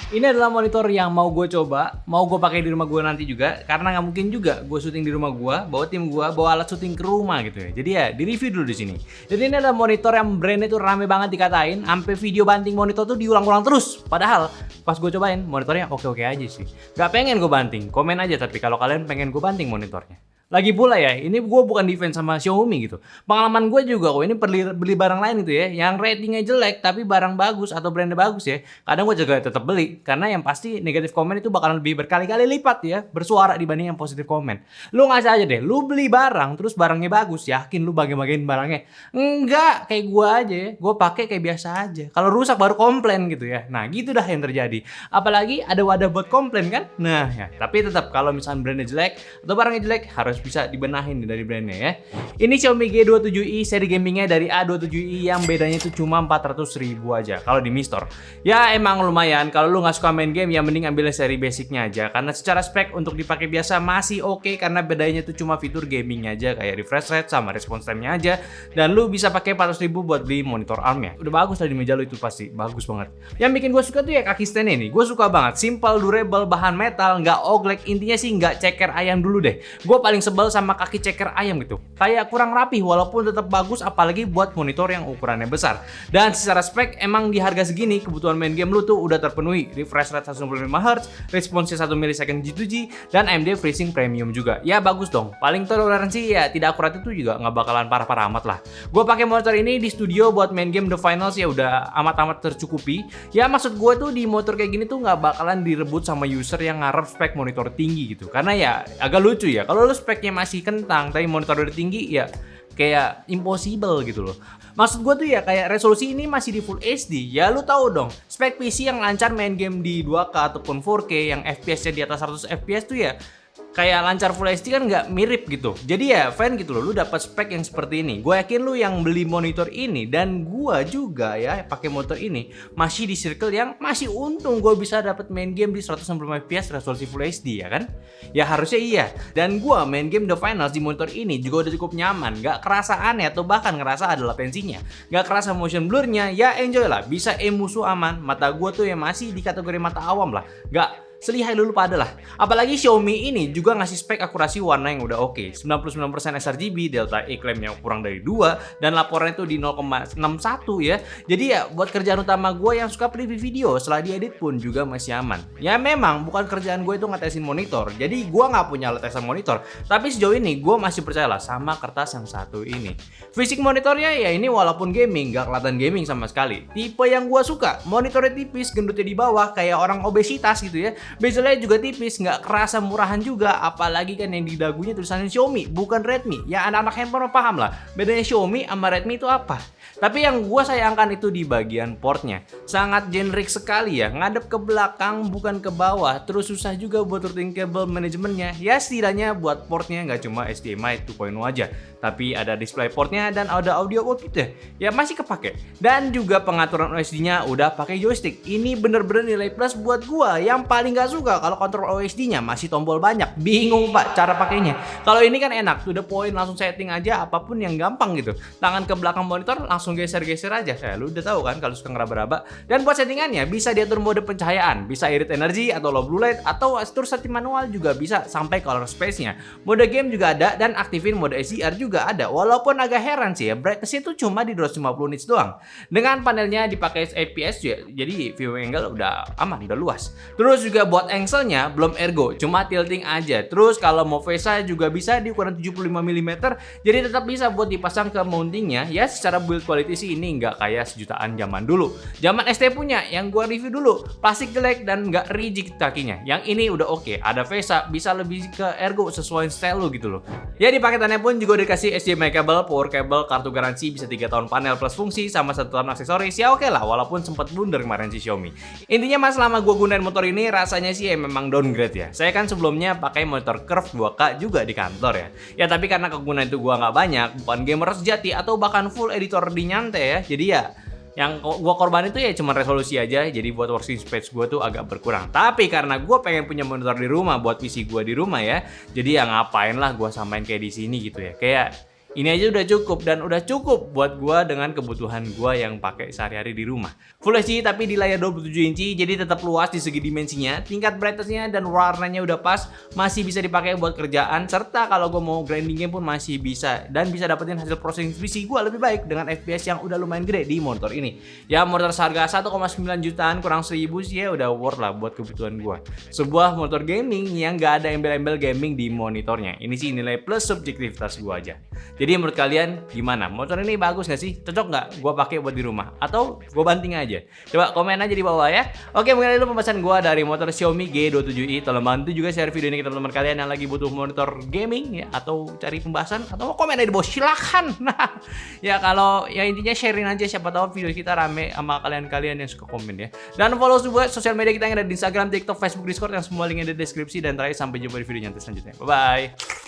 Ini adalah monitor yang mau gue coba, mau gue pakai di rumah gue nanti juga, karena nggak mungkin juga gue syuting di rumah gue, bawa tim gue, bawa alat syuting ke rumah gitu ya. Jadi ya di review dulu di sini. Jadi ini adalah monitor yang brandnya tuh rame banget dikatain, sampai video banting monitor tuh diulang-ulang terus. Padahal pas gue cobain monitornya oke-oke aja sih. Gak pengen gue banting, komen aja tapi kalau kalian pengen gue banting monitornya. Lagi pula ya, ini gue bukan defense sama Xiaomi gitu. Pengalaman gue juga kok, ini beli barang lain gitu ya, yang ratingnya jelek tapi barang bagus atau brandnya bagus ya. Kadang gue juga tetap beli, karena yang pasti negatif komen itu bakalan lebih berkali-kali lipat ya, bersuara dibanding yang positif komen. Lu ngasih aja deh, lu beli barang terus barangnya bagus, yakin lu bagi-bagiin barangnya? Enggak, kayak gue aja ya, gue pakai kayak biasa aja. Kalau rusak baru komplain gitu ya. Nah gitu dah yang terjadi. Apalagi ada wadah buat komplain kan? Nah ya, tapi tetap kalau misalnya brandnya jelek atau barangnya jelek harus bisa dibenahin dari brandnya ya. Ini Xiaomi G27i seri gamingnya dari A27i yang bedanya itu cuma 400.000 aja kalau di Mi Store. Ya emang lumayan, kalau lu nggak suka main game ya mending ambil seri basicnya aja, karena secara spek untuk dipakai biasa masih oke, karena bedanya itu cuma fitur gamingnya aja kayak refresh rate sama response time-nya aja, dan lu bisa pakai 400.000 buat beli monitor ARM-nya. Udah bagus lah di meja lu itu pasti bagus banget. Yang bikin gue suka tuh ya kaki stand ini, gue suka banget, simple, durable, bahan metal, nggak oglek, intinya sih nggak ceker ayam dulu deh. Gue paling sebel sama kaki ceker ayam gitu, kayak kurang rapih walaupun tetap bagus, apalagi buat monitor yang ukurannya besar. Dan secara spek emang di harga segini kebutuhan main game lu tuh udah terpenuhi, refresh rate 125Hz, responsnya 1 millisecond G2G, dan AMD FreeSync Premium juga. Ya bagus dong, paling toleransi ya tidak akurat itu juga nggak bakalan parah-parah amat lah. Gue pakai monitor ini di studio buat main game The Finals ya udah amat-amat tercukupi. Ya maksud gue tuh di motor kayak gini tuh nggak bakalan direbut sama user yang ngarep spek monitor tinggi gitu, karena ya agak lucu ya kalau lu speknya masih kentang tapi monitor udah tinggi ya kayak impossible gitu loh. Maksud gue tuh ya kayak resolusi ini masih di Full HD. Ya lu tahu dong, spek PC yang lancar main game di 2K ataupun 4K yang FPS-nya di atas 100 FPS tuh ya kayak lancar Full HD kan nggak mirip gitu. Jadi ya fine gitu loh, lu dapat spek yang seperti ini. Gue yakin lu yang beli monitor ini dan gue juga ya pakai monitor ini masih di circle yang masih untung gue bisa dapat main game di 160 fps resolusi Full HD ya kan? Ya harusnya iya. Dan gue main game The Finals di monitor ini juga udah cukup nyaman, nggak kerasa aneh atau bahkan ngerasa ada latensinya, nggak kerasa motion blurnya. Ya enjoy lah, bisa aim musuh aman. Mata gue tuh yang masih di kategori mata awam lah, nggak selihai dulu pada lah. Apalagi Xiaomi ini juga ngasih spek akurasi warna yang udah oke. 99% sRGB, delta E claim yang kurang dari 2, dan laporannya itu di 0,61 ya. Jadi ya buat kerjaan utama gue yang suka preview video setelah diedit pun juga masih aman. Ya memang bukan kerjaan gue itu ngetesin monitor, jadi gue nggak punya alat tesan monitor. Tapi sejauh ini gue masih percayalah sama kertas yang satu ini. Fisik monitornya ya ini walaupun gaming, nggak kelihatan gaming sama sekali. Tipe yang gue suka, monitornya tipis, gendutnya di bawah kayak orang obesitas gitu ya. Bezelnya juga tipis, nggak kerasa murahan juga, apalagi kan yang di dagunya tulisannya Xiaomi, bukan Redmi. Ya anak-anak handphone paham lah, bedanya Xiaomi sama Redmi itu apa. Tapi yang gue sayangkan itu di bagian portnya, sangat generik sekali ya, ngadep ke belakang bukan ke bawah, terus susah juga buat routing kabel manajemennya. Ya setidaknya buat portnya nggak cuma HDMI 2.0 aja, tapi ada display portnya dan ada audio output ya masih kepake. Dan juga pengaturan OSD-nya udah pakai joystick. Ini bener-bener nilai plus buat gua yang paling gak suka kalau kontrol OSD-nya masih tombol banyak. Bingung pak cara pakainya. Kalau ini kan enak, to the point, langsung setting aja apapun yang gampang gitu. Tangan ke belakang monitor langsung geser-geser aja. Lu udah tahu kan kalau suka ngeraba-raba. Dan buat settingannya bisa diatur mode pencahayaan, bisa irit energi atau low blue light, atau atur setting manual juga bisa sampai color space-nya. Mode game juga ada dan aktifin mode HDR juga ada. Walaupun agak heran sih ya, brightness itu cuma di 250 nits doang. Dengan panelnya dipakai IPS ya, jadi view angle udah aman, udah luas. Terus juga buat angle-nya belum ergo, cuma tilting aja. Terus kalau mau VESA juga bisa di ukuran 75 mm, jadi tetap bisa buat dipasang ke mountingnya. Ya secara build quality sih ini nggak kayak sejutaan zaman dulu. Zaman ST punya yang gua review dulu, plastik jelek dan nggak rigid kakinya. Yang ini udah oke, ada VESA, bisa lebih ke ergo sesuai style lu gitu loh. Ya di paketannya pun juga dikasih HDMI kabel, power cable, kartu garansi bisa 3 tahun panel plus fungsi sama 1 tahun aksesoris. Ya oke lah, walaupun sempat blunder kemarin si Xiaomi. Intinya mas, selama gue gunain motor ini rasanya sih ya memang downgrade ya. Saya kan sebelumnya pakai monitor curve 2K juga di kantor ya. Ya tapi karena kegunaan itu gue nggak banyak, bukan gamer sejati atau bahkan full editor di nyantai ya. Jadi ya yang gue korban itu ya cuma resolusi aja, jadi buat working space gue tuh agak berkurang. Tapi karena gue pengen punya monitor di rumah buat PC gue di rumah ya, jadi ya ngapain lah gue samain kayak di sini gitu ya. Kayak Ini aja udah cukup dan udah cukup buat gua dengan kebutuhan gua yang pakai sehari-hari di rumah. Full HD tapi di layar 27 inci, jadi tetap luas di segi dimensinya, tingkat brightness-nya dan warnanya udah pas, masih bisa dipakai buat kerjaan, serta kalau gua mau grinding game pun masih bisa, dan bisa dapetin hasil processing PC gua lebih baik dengan FPS yang udah lumayan gede di monitor ini. Ya monitor seharga 1,9 jutaan kurang 1000 sih ya udah worth lah buat kebutuhan gua. Sebuah monitor gaming yang gak ada embel-embel gaming di monitornya. Ini sih nilai plus subjektivitas gua aja. Jadi menurut kalian gimana? Motor ini bagus nggak sih? Cocok nggak gua pakai buat di rumah? Atau gua banting aja? Coba komen aja di bawah ya. Oke, mungkin itu pembahasan gua dari motor Xiaomi G27i. Tolong bantu juga share video ini ke teman-teman kalian yang lagi butuh monitor gaming ya, atau cari pembahasan, atau komen aja di bawah, silakan. Nah, ya kalau ya intinya sharing aja, siapa tahu video kita rame sama kalian-kalian yang suka komen ya. Dan follow juga sosial media kita yang ada di Instagram, TikTok, Facebook, Discord yang semua linknya di deskripsi. Dan terakhir sampai jumpa di video nyantai selanjutnya. Bye bye.